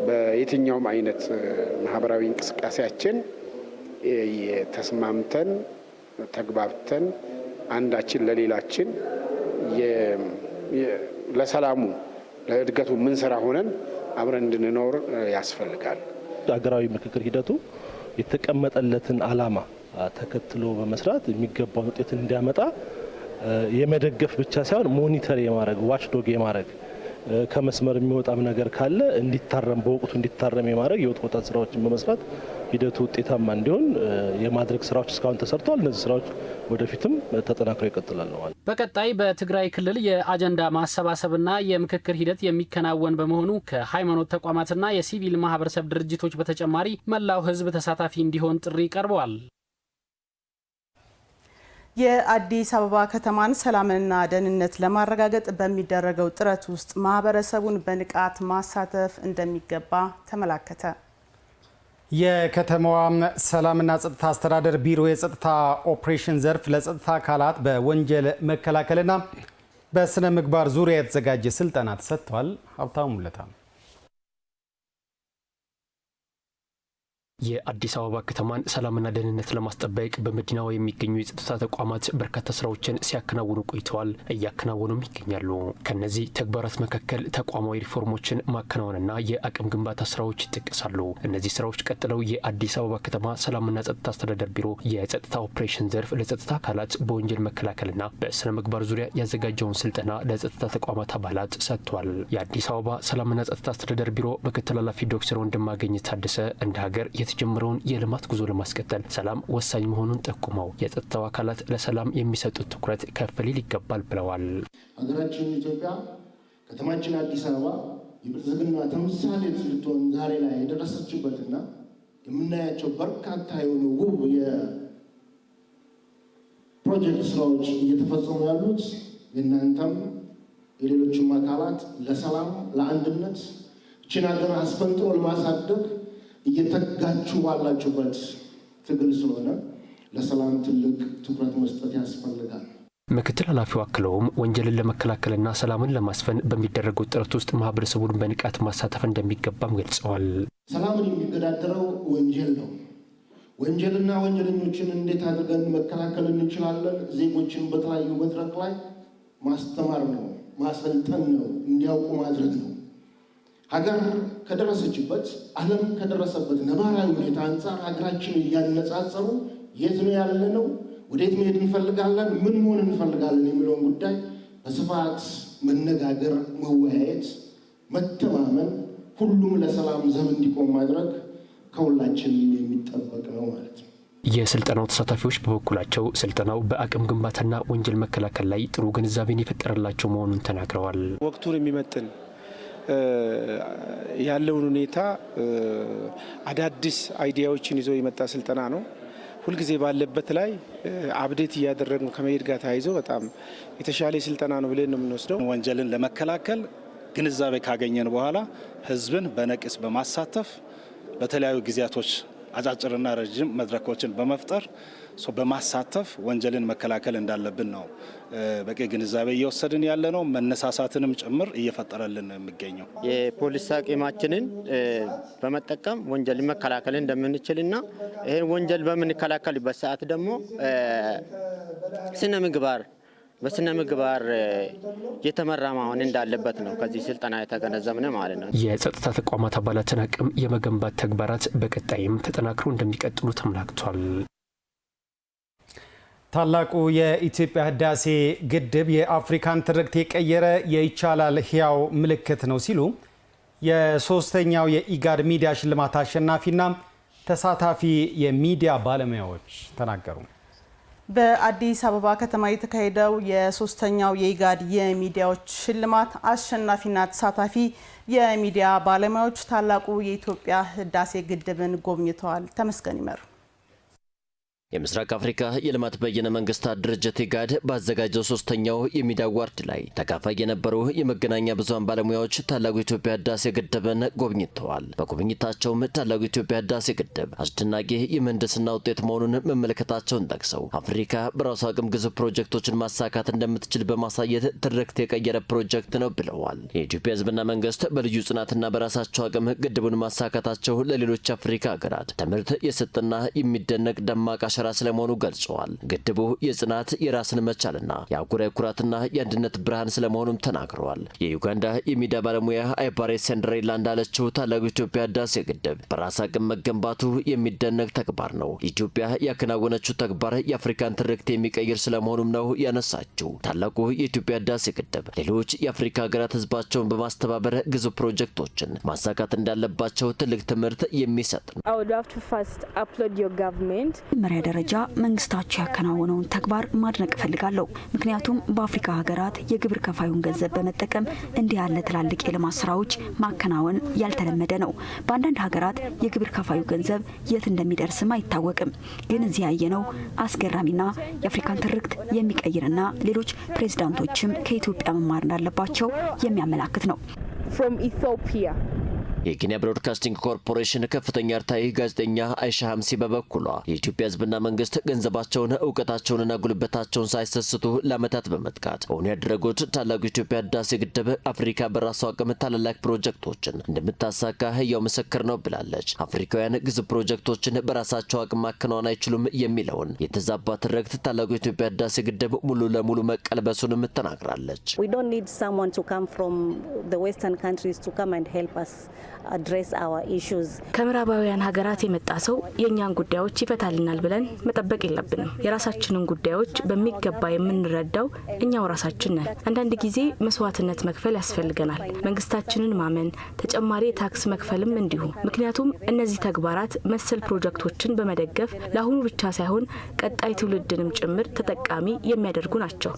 በየትኛውም አይነት ማህበራዊ እንቅስቃሴያችን ተስማምተን ተግባብተን አንዳችን ለሌላችን ለሰላሙ ለእድገቱ ምን ስራ ሆነን አብረን እንድንኖር ያስፈልጋል። ሀገራዊ ምክክር ሂደቱ የተቀመጠለትን ዓላማ ተከትሎ በመስራት የሚገባውን ውጤት እንዲያመጣ የመደገፍ ብቻ ሳይሆን ሞኒተር የማድረግ ዋችዶግ የማድረግ ከመስመር የሚወጣም ነገር ካለ እንዲታረም በወቅቱ እንዲታረም የማድረግ የወጥቆጣት ስራዎችን በመስራት ሂደቱ ውጤታማ እንዲሆን የማድረግ ስራዎች እስካሁን ተሰርተዋል። እነዚህ ስራዎች ወደፊትም ተጠናክረው ይቀጥላሉ። በቀጣይ በትግራይ ክልል የአጀንዳ ማሰባሰብና የምክክር ሂደት የሚከናወን በመሆኑ ከሃይማኖት ተቋማትና የሲቪል ማህበረሰብ ድርጅቶች በተጨማሪ መላው ህዝብ ተሳታፊ እንዲሆን ጥሪ ቀርበዋል። የአዲስ አበባ ከተማን ሰላምና ደህንነት ለማረጋገጥ በሚደረገው ጥረት ውስጥ ማህበረሰቡን በንቃት ማሳተፍ እንደሚገባ ተመላከተ። የከተማዋ ሰላምና ጸጥታ አስተዳደር ቢሮ የጸጥታ ኦፕሬሽን ዘርፍ ለጸጥታ አካላት በወንጀል መከላከልና በስነ ምግባር ዙሪያ የተዘጋጀ ስልጠና ተሰጥቷል። ሀብታሙ ሙለታ የአዲስ አበባ ከተማን ሰላምና ደህንነት ለማስጠበቅ በመዲናዋ የሚገኙ የጸጥታ ተቋማት በርካታ ስራዎችን ሲያከናውኑ ቆይተዋል፣ እያከናወኑም ይገኛሉ። ከነዚህ ተግባራት መካከል ተቋማዊ ሪፎርሞችን ማከናወንና የአቅም ግንባታ ስራዎች ይጠቀሳሉ። እነዚህ ስራዎች ቀጥለው የአዲስ አበባ ከተማ ሰላምና ጸጥታ አስተዳደር ቢሮ የጸጥታ ኦፕሬሽን ዘርፍ ለጸጥታ አካላት በወንጀል መከላከልና በስነ ምግባር ዙሪያ ያዘጋጀውን ስልጠና ለጸጥታ ተቋማት አባላት ሰጥቷል። የአዲስ አበባ ሰላምና ጸጥታ አስተዳደር ቢሮ ምክትል ኃላፊ ዶክተር ወንድማገኝ ታደሰ እንደ ሀገር የተጀመረውን የልማት ጉዞ ለማስቀጠል ሰላም ወሳኝ መሆኑን ጠቁመው የጸጥታው አካላት ለሰላም የሚሰጡት ትኩረት ከፍ ሊል ይገባል ብለዋል። ሀገራችን ኢትዮጵያ ከተማችን አዲስ አበባ የብልጽግና ተምሳሌት ልትሆን ዛሬ ላይ የደረሰችበትና የምናያቸው በርካታ የሆኑ ውብ የፕሮጀክት ስራዎች እየተፈጸሙ ያሉት የእናንተም የሌሎችም አካላት ለሰላም ለአንድነት እችን ሀገር አስፈንጥሮ ለማሳደግ እየተጋችሁ ባላችሁበት ትግል ስለሆነ ለሰላም ትልቅ ትኩረት መስጠት ያስፈልጋል። ምክትል ኃላፊው አክለውም ወንጀልን ለመከላከልና ሰላምን ለማስፈን በሚደረገው ጥረት ውስጥ ማህበረሰቡን በንቃት ማሳተፍ እንደሚገባም ገልጸዋል። ሰላምን የሚገዳደረው ወንጀል ነው። ወንጀልና ወንጀለኞችን እንዴት አድርገን መከላከል እንችላለን? ዜጎችን በተለያዩ መድረክ ላይ ማስተማር ነው፣ ማሰልጠን ነው፣ እንዲያውቁ ማድረግ ነው። ሀገር ከደረሰችበት ዓለም ከደረሰበት ነባራዊ ሁኔታ አንጻር ሀገራችን እያነጻጸሩ የት ነው ያለነው፣ ወዴት መሄድ እንፈልጋለን፣ ምን መሆን እንፈልጋለን የሚለውን ጉዳይ በስፋት መነጋገር፣ መወያየት፣ መተማመን፣ ሁሉም ለሰላም ዘብ እንዲቆም ማድረግ ከሁላችን የሚጠበቅ ነው ማለት ነው። የስልጠናው ተሳታፊዎች በበኩላቸው ስልጠናው በአቅም ግንባታና ወንጀል መከላከል ላይ ጥሩ ግንዛቤን የፈጠረላቸው መሆኑን ተናግረዋል። ወቅቱን የሚመጥን ያለውን ሁኔታ አዳዲስ አይዲያዎችን ይዞ የመጣ ስልጠና ነው። ሁልጊዜ ባለበት ላይ አብዴት እያደረግን ከመሄድ ጋር ተያይዞ በጣም የተሻለ ስልጠና ነው ብለን ነው የምንወስደው። ወንጀልን ለመከላከል ግንዛቤ ካገኘን በኋላ ህዝብን በነቂስ በማሳተፍ በተለያዩ ጊዜያቶች አጫጭርና ረጅም መድረኮችን በመፍጠር በማሳተፍ ወንጀልን መከላከል እንዳለብን ነው በቂ ግንዛቤ እየወሰድን ያለ ነው። መነሳሳትንም ጭምር እየፈጠረልን ነው የሚገኘው። የፖሊስ አቅማችንን በመጠቀም ወንጀልን መከላከል እንደምንችልና ይህን ወንጀል በምንከላከልበት ሰዓት ደግሞ በስነ ምግባር የተመራ መሆን እንዳለበት ነው ከዚህ ስልጠና የተገነዘብን ማለት ነው። የጸጥታ ተቋማት አባላትን አቅም የመገንባት ተግባራት በቀጣይም ተጠናክሮ እንደሚቀጥሉ ተመላክቷል። ታላቁ የኢትዮጵያ ህዳሴ ግድብ የአፍሪካን ትርክት የቀየረ የይቻላል ህያው ምልክት ነው ሲሉ የሶስተኛው የኢጋድ ሚዲያ ሽልማት አሸናፊና ተሳታፊ የሚዲያ ባለሙያዎች ተናገሩ። በአዲስ አበባ ከተማ የተካሄደው የሶስተኛው የኢጋድ የሚዲያዎች ሽልማት አሸናፊና ተሳታፊ የሚዲያ ባለሙያዎች ታላቁ የኢትዮጵያ ህዳሴ ግድብን ጎብኝተዋል። ተመስገን ይመሩ የምስራቅ አፍሪካ የልማት በየነ መንግስታት ድርጅት ኢጋድ ባዘጋጀው 3ኛው የሚዲያ አዋርድ ላይ ተካፋይ የነበሩ የመገናኛ ብዙሃን ባለሙያዎች ታላቁ የኢትዮጵያ ህዳሴ ግድብን ጎብኝተዋል። በጉብኝታቸውም ታላቁ የኢትዮጵያ ህዳሴ ግድብ አስደናቂ የምህንድስና ውጤት መሆኑን መመልከታቸውን ጠቅሰው አፍሪካ በራሷ አቅም ግዙፍ ፕሮጀክቶችን ማሳካት እንደምትችል በማሳየት ትርክት የቀየረ ፕሮጀክት ነው ብለዋል። የኢትዮጵያ ህዝብና መንግስት በልዩ ጽናትና በራሳቸው አቅም ግድቡን ማሳካታቸው ለሌሎች አፍሪካ ሀገራት ትምህርት የሰጠና የሚደነቅ ደማቅ አሻራ ስለመሆኑ ገልጸዋል። ግድቡ የጽናት የራስን መቻልና የአህጉራዊ ኩራትና የአንድነት ብርሃን ስለመሆኑም ተናግረዋል። የዩጋንዳ የሚዲያ ባለሙያ አይባሬ ሰንደሬላ እንዳለችው ታላቁ የኢትዮጵያ ህዳሴ ግድብ በራስ አቅም መገንባቱ የሚደነቅ ተግባር ነው። ኢትዮጵያ ያከናወነችው ተግባር የአፍሪካን ትርክት የሚቀይር ስለመሆኑም ነው ያነሳችው። ታላቁ የኢትዮጵያ ህዳሴ ግድብ ሌሎች የአፍሪካ ሀገራት ህዝባቸውን በማስተባበር ግዙፍ ፕሮጀክቶችን ማሳካት እንዳለባቸው ትልቅ ትምህርት የሚሰጥ ነው። ደረጃ መንግስታቸው ያከናወነውን ተግባር ማድነቅ ፈልጋለሁ። ምክንያቱም በአፍሪካ ሀገራት የግብር ከፋዩን ገንዘብ በመጠቀም እንዲህ ያለ ትላልቅ የልማት ስራዎች ማከናወን ያልተለመደ ነው። በአንዳንድ ሀገራት የግብር ከፋዩ ገንዘብ የት እንደሚደርስም አይታወቅም። ግን እዚህ ያየነው አስገራሚና የአፍሪካን ትርክት የሚቀይርና ሌሎች ፕሬዝዳንቶችም ከኢትዮጵያ መማር እንዳለባቸው የሚያመላክት ነው። የኬንያ ብሮድካስቲንግ ኮርፖሬሽን ከፍተኛ አርታኢ ጋዜጠኛ አይሻ ሀምሲ በበኩሏ የኢትዮጵያ ህዝብና መንግስት ገንዘባቸውን እውቀታቸውንና ጉልበታቸውን ሳይሰስቱ ለዓመታት በመትጋት እውን ያደረጉት ታላቁ የኢትዮጵያ ህዳሴ ግድብ አፍሪካ በራሷ አቅም ታላላቅ ፕሮጀክቶችን እንደምታሳካ ህያው ምስክር ነው ብላለች። አፍሪካውያን ግዙፍ ፕሮጀክቶችን በራሳቸው አቅም ማከናወን አይችሉም የሚለውን የተዛባ ትርክት ታላቁ የኢትዮጵያ ህዳሴ ግድብ ሙሉ ለሙሉ መቀልበሱንም ተናግራለች። ከምዕራባውያን ሀገራት የመጣ ሰው የእኛን ጉዳዮች ይፈታልናል ብለን መጠበቅ የለብንም። የራሳችንን ጉዳዮች በሚገባ የምንረዳው እኛው ራሳችን ነን። አንዳንድ ጊዜ መስዋዕትነት መክፈል ያስፈልገናል። መንግስታችንን ማመን፣ ተጨማሪ ታክስ መክፈልም እንዲሁ። ምክንያቱም እነዚህ ተግባራት መሰል ፕሮጀክቶችን በመደገፍ ለአሁኑ ብቻ ሳይሆን ቀጣይ ትውልድንም ጭምር ተጠቃሚ የሚያደርጉ ናቸው።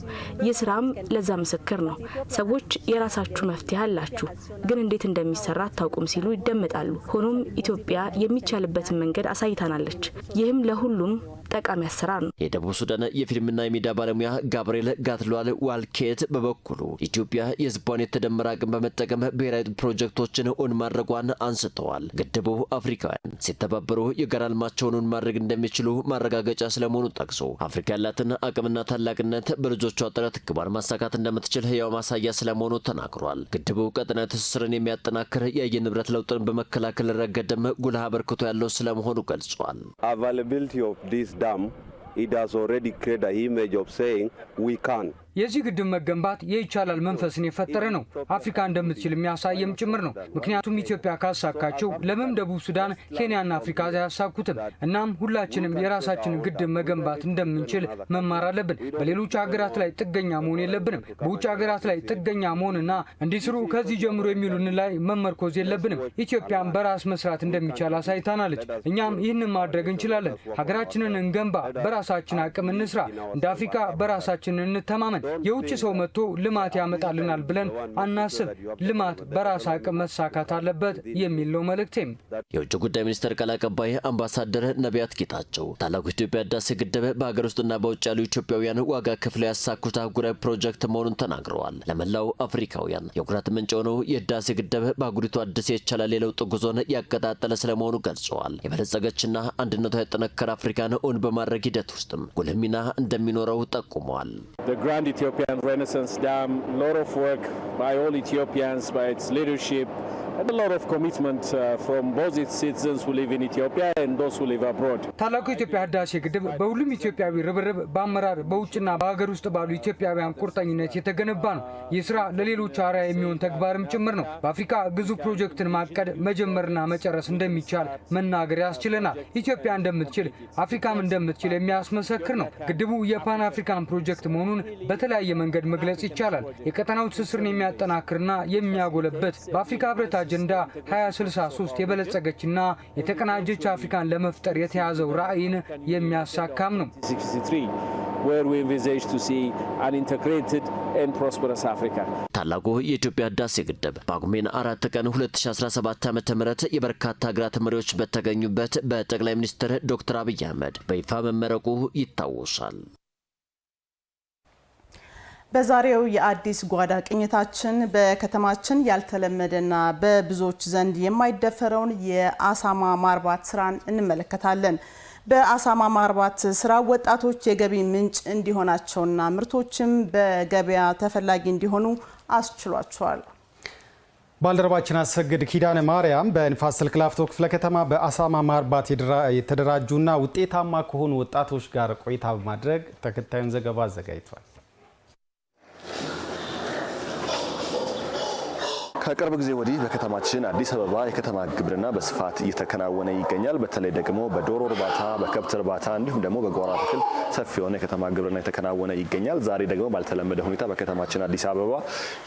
ይህ ስራም ለዛ ምስክር ነው። ሰዎች የራሳችሁ መፍትሄ አላችሁ፣ ግን እንዴት እንደሚሰራ አታውቁም ሲሉ ይደመጣሉ። ሆኖም ኢትዮጵያ የሚቻልበትን መንገድ አሳይታናለች። ይህም ለሁሉም ጠቃሚ አሰራር ነው። የደቡብ ሱዳን የፊልምና የሚዲያ ባለሙያ ጋብርኤል ጋትሏል ዋልኬት በበኩሉ ኢትዮጵያ የህዝቧን የተደመረ አቅም በመጠቀም ብሔራዊ ፕሮጀክቶችን እውን ማድረጓን አንስተዋል። ግድቡ አፍሪካውያን ሲተባበሩ የጋራ ልማቸውን ማድረግ እንደሚችሉ ማረጋገጫ ስለመሆኑ ጠቅሶ አፍሪካ ያላትን አቅምና ታላቅነት በልጆቿ ጥረት ግቧን ማሳካት እንደምትችል ህያው ማሳያ ስለመሆኑ ተናግሯል። ግድቡ ቀጠናዊ ትስስርን የሚያጠናክር የአየር ንብረት ለውጥን በመከላከል ረገድም ጉልህ አበርክቶ ያለው ስለመሆኑ ገልጿል። It has already created an image of saying we can. የዚህ ግድብ መገንባት የይቻላል መንፈስን የፈጠረ ነው። አፍሪካ እንደምትችል የሚያሳየም ጭምር ነው። ምክንያቱም ኢትዮጵያ ካሳካቸው ለምን ደቡብ ሱዳን፣ ኬንያና አፍሪካ አያሳኩትም? እናም ሁላችንም የራሳችንን ግድብ መገንባት እንደምንችል መማር አለብን። በሌሎች ሀገራት ላይ ጥገኛ መሆን የለብንም። በውጭ ሀገራት ላይ ጥገኛ መሆንና እንዲስሩ ከዚህ ጀምሮ የሚሉን ላይ መመርኮዝ የለብንም። ኢትዮጵያን በራስ መስራት እንደሚቻል አሳይታናለች። እኛም ይህንን ማድረግ እንችላለን። ሀገራችንን እንገንባ፣ በራሳችን አቅም እንስራ፣ እንደ አፍሪካ በራሳችን እንተማመን። የውጭ ሰው መጥቶ ልማት ያመጣልናል ብለን አናስብ። ልማት በራስ አቅም መሳካት አለበት የሚል ነው መልእክቴም። የውጭ ጉዳይ ሚኒስቴር ቃል አቀባይ አምባሳደር ነቢያት ጌታቸው ታላቁ የኢትዮጵያ ህዳሴ ግድብ በሀገር ውስጥና በውጭ ያሉ ኢትዮጵያውያን ዋጋ ከፍለው ያሳኩት አህጉራዊ ፕሮጀክት መሆኑን ተናግረዋል። ለመላው አፍሪካውያን የኩራት ምንጭ የሆነው የህዳሴ ግድብ በአህጉሪቱ አዲስ የይቻላል የለውጥ ጉዞን ያቀጣጠለ ስለመሆኑ ገልጸዋል። የበለጸገችና አንድነቷ የጠነከረ አፍሪካን እውን በማድረግ ሂደት ውስጥም ጉልህ ሚና እንደሚኖረው ጠቁመዋል። Ethiopian Renaissance Dam, a lot of work by all Ethiopians, by its leadership, and a lot of commitment from both its citizens who live in Ethiopia and those who live abroad. ታላቁ የኢትዮጵያ ህዳሴ ግድብ በሁሉም ኢትዮጵያዊ ርብርብ፣ በአመራር፣ በውጭና በሀገር ውስጥ ባሉ ኢትዮጵያውያን ቁርጠኝነት የተገነባ ነው። ይህ ስራ ለሌሎች አርአያ የሚሆን ተግባርም ጭምር ነው። በአፍሪካ ግዙፍ ፕሮጀክትን ማቀድ፣ መጀመርና መጨረስ እንደሚቻል መናገር ያስችለናል። ኢትዮጵያ እንደምትችል፣ አፍሪካም እንደምትችል የሚያስመሰክር ነው። ግድቡ የፓን አፍሪካን ፕሮጀክት መሆኑን በተለያየ መንገድ መግለጽ ይቻላል። የቀጠናው ትስስርን የሚያጠናክርና የሚያጎለበት በአፍሪካ ህብረት አጀንዳ 2063 የበለጸገችና የተቀናጀች አፍሪካን ለመፍጠር የተያዘው ራዕይን የሚያሳካም ነው። where we envisage to see an integrated and prosperous Africa. ታላቁ የኢትዮጵያ ህዳሴ ግድብ ጳጉሜን 4 ቀን 2017 ዓ.ም የበርካታ ሀገራት መሪዎች በተገኙበት በጠቅላይ ሚኒስትር ዶክተር አብይ አህመድ በይፋ መመረቁ ይታወሳል። በዛሬው የአዲስ ጓዳ ቅኝታችን በከተማችን ያልተለመደና በብዙዎች ዘንድ የማይደፈረውን የአሳማ ማርባት ስራን እንመለከታለን። በአሳማ ማርባት ስራ ወጣቶች የገቢ ምንጭ እንዲሆናቸውና ምርቶችም በገበያ ተፈላጊ እንዲሆኑ አስችሏቸዋል። ባልደረባችን አሰግድ ኪዳነ ማርያም በንፋስ ስልክ ላፍቶ ክፍለ ከተማ በአሳማ ማርባት የተደራጁና ውጤታማ ከሆኑ ወጣቶች ጋር ቆይታ በማድረግ ተከታዩን ዘገባ አዘጋጅቷል። ከቅርብ ጊዜ ወዲህ በከተማችን አዲስ አበባ የከተማ ግብርና በስፋት እየተከናወነ ይገኛል። በተለይ ደግሞ በዶሮ እርባታ፣ በከብት እርባታ እንዲሁም ደግሞ በጓሮ አትክልት ሰፊ የሆነ የከተማ ግብርና እየተከናወነ ይገኛል። ዛሬ ደግሞ ባልተለመደ ሁኔታ በከተማችን አዲስ አበባ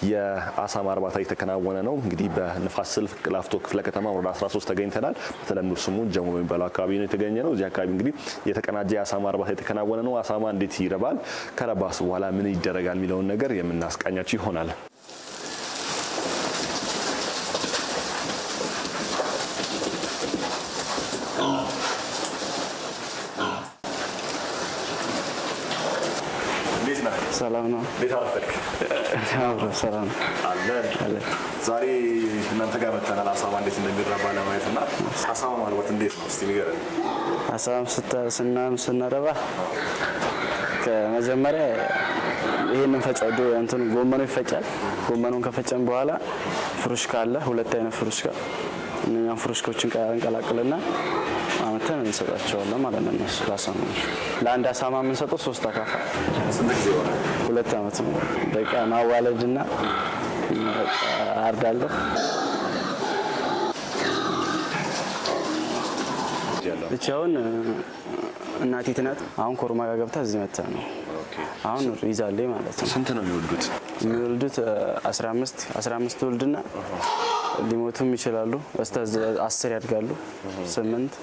የአሳማ እርባታ እየተከናወነ ነው። እንግዲህ በንፋስ ስልክ ላፍቶ ክፍለ ከተማ ወረዳ 13 ተገኝተናል። በተለምዶ ስሙ ጀሞ የሚባለው አካባቢ ነው የተገኘ ነው። እዚህ አካባቢ እንግዲህ የተቀናጀ የአሳማ እርባታ የተከናወነ ነው። አሳማ እንዴት ይረባል፣ ከረባስ በኋላ ምን ይደረጋል የሚለውን ነገር የምናስቃኛችሁ ይሆናል። ሰላም ነው። ቤት አረፈድክ? አዎ ሰላም አለ። ዛሬ እናንተ ጋር መተናል አሳማ እንዴት እንደሚረባ ለማየት እና አሳማ ማርባት እንዴት ነው እስቲ ንገረን። አሳማ ስናረባ ከመጀመሪያ ይሄንን ፈጫዶ እንትን ጎመኑ ይፈጫል። ጎመኑን ከፈጨን በኋላ ፍሩሽካ አለ፣ ሁለት አይነት ፍሩሽካ። እኛም ፍሩሽኮችን እንቀላቅልና አመተን እንሰጣቸዋለን ማለት ነው። እነሱ ለአሳማዎች ለአንድ አሳማ የምንሰጠው 3 አካፋ። ስንት ጊዜ ሆነ? 2 አመት ነው። በቃ ማዋለድና አርዳለሁ። ብቻውን እናቴ ትናት አሁን ኮርማ ጋር ገብታ እዚህ መጣ ነው። አሁን ይዛለኝ ማለት ነው። ስንት ነው የሚወልዱት? የሚወልዱት 15 ወልድና ሊሞቱም ይችላሉ። እስከ 10 ያድጋሉ። 8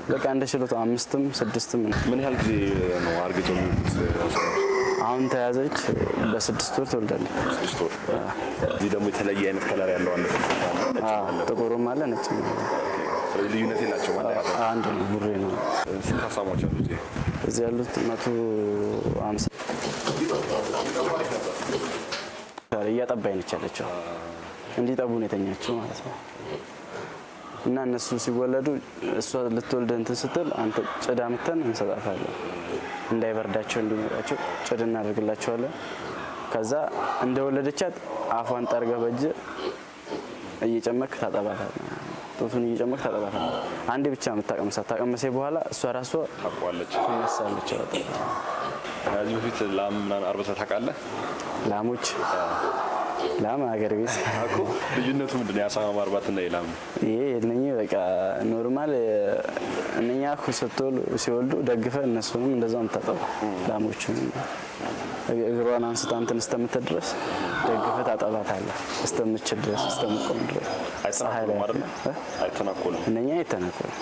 በቃ እንደ ችሎታ 5ም 6ም። ምን ያህል ጊዜ ነው አርግተው የሚወልዱት? አሁን ተያዘች በ6 ወር ትወልዳለች። 6 ወር። እዚህ ደግሞ የተለየ አይነት ከለር ያለው አለ። ጥቁርም አለ ነጭ ነው። ልዩነት የላቸው ማለት ነው። አንድ ነው፣ ቡሬ ነው። ስንት አሳማዎች አሉ እዚህ ያሉት? 150 እያጠባይ ነች ያለችው። እንዲጠቡ ነው የተኛችው ማለት ነው። እና እነሱ ሲወለዱ እሷ ልትወልድ እንትን ስትል አንተ ጭዳ ምተን እንሰጣታለን። እንዳይበርዳቸው እንዲመጣቸው ጭድ እናደርግላቸዋለን። ከዛ እንደወለደቻት አፏን ጠርገህ በእጅ እየጨመክ ታጠባታለህ። ጡቱን እየጨመክ ታጠባታለህ። አንዴ ብቻ የምታቀምሳት ታቀመሰ በኋላ እሷ ራሷ ታቋለች፣ ትነሳለች። ከዚህ በፊት ላም ምናምን አርበተህ ታውቃለህ? ላሞች ላም ሀገር ቤት እኮ ልዩነቱ ምንድን ነው? የአሳማ ማርባትና የላም ይሄ እነኚህ በቃ ኖርማል እነኛ ሲወልዱ ደግፈ እነሱንም እንደዛው የምታጠቡ ላሞቹን እግሯን አንስታ እንትን እስከምትል ድረስ ደግፈ ታጠባታለህ እስከምትችል ድረስ እስከምትቆም ድረስ። አይተናኮሉም አይደል? አይተናኮሉም። እነኛ አይተናኮሉም።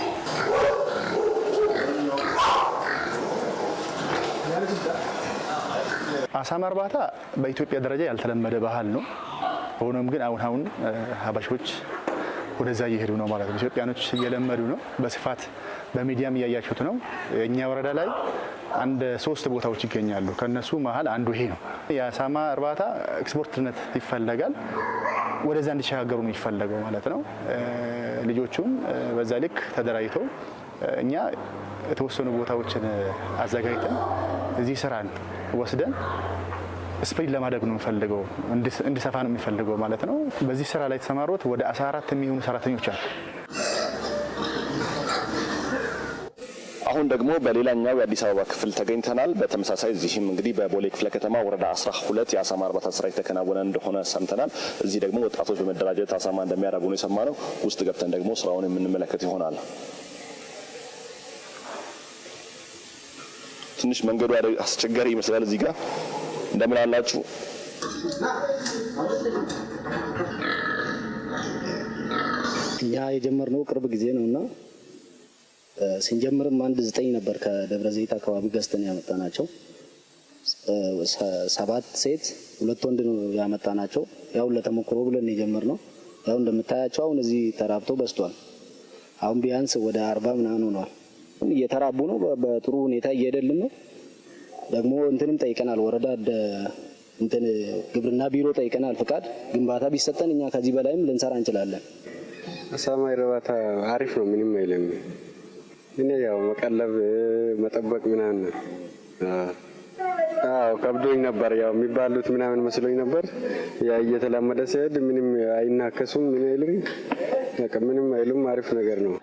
አሳማ እርባታ በኢትዮጵያ ደረጃ ያልተለመደ ባህል ነው። ሆኖም ግን አሁን ሀበሾች ወደዛ እየሄዱ ነው ማለት ነው። ኢትዮጵያኖች እየለመዱ ነው። በስፋት በሚዲያም እያያችሁት ነው። እኛ ወረዳ ላይ 3 ቦታዎች ይገኛሉ። ከነሱ መሀል አንዱ ይሄ ነው። የአሳማ እርባታ ኤክስፖርትነት ይፈለጋል። ወደዛ እንዲሸጋገሩ ነው የሚፈለገው ማለት ነው። ልጆቹም በዛ ልክ ተደራጅተው እኛ የተወሰኑ ቦታዎችን አዘጋጅተን እዚህ ስራን ወስደን ስፕሪድ ለማድረግ ነው የሚፈልገው፣ እንዲሰፋ ነው የሚፈልገው ማለት ነው። በዚህ ስራ ላይ የተሰማሩት ወደ 14 የሚሆኑ ሰራተኞች አሉ። አሁን ደግሞ በሌላኛው የአዲስ አበባ ክፍል ተገኝተናል። በተመሳሳይ እዚህም እንግዲህ በቦሌ ክፍለ ከተማ ወረዳ 12 የአሳማ እርባታ ስራ የተከናወነ እንደሆነ ሰምተናል። እዚህ ደግሞ ወጣቶች በመደራጀት አሳማ እንደሚያረቡ ነው የሰማነው። ውስጥ ገብተን ደግሞ ስራውን የምንመለከት ይሆናል። ትንሽ መንገዱ አስቸጋሪ ይመስላል። እዚህ ጋር እንደምን አላችሁ? እኛ የጀመርነው ቅርብ ጊዜ ነውና ስንጀምርም 9 ነበር ከደብረ ዘይት አካባቢ ገዝተን ያመጣናቸው 7 ሴት 2 ወንድ ነው ያመጣናቸው። ያው ለተሞክሮ ብለን የጀመርነው ያው እንደምታያቸው አሁን እዚህ ተራብተው በስቷል። አሁን ቢያንስ ወደ 40 ምናምን ሆኗል። እየተራቡ ነው። በጥሩ ሁኔታ እየሄደልን ነው። ደግሞ እንትንም ጠይቀናል፣ ወረዳ እንትን ግብርና ቢሮ ጠይቀናል ፍቃድ። ግንባታ ቢሰጠን እኛ ከዚህ በላይም ልንሰራ እንችላለን። አሳማኝ እርባታ አሪፍ ነው፣ ምንም አይልም። እኔ ያው መቀለብ መጠበቅ ምናምን ከብዶኝ ነበር። ያው የሚባሉት ምናምን መስሎኝ ነበር። ያ እየተላመደ ሲሄድ ምንም አይናከሱም፣ ምን አይሉም፣ ምንም አይሉም። አሪፍ ነገር ነው።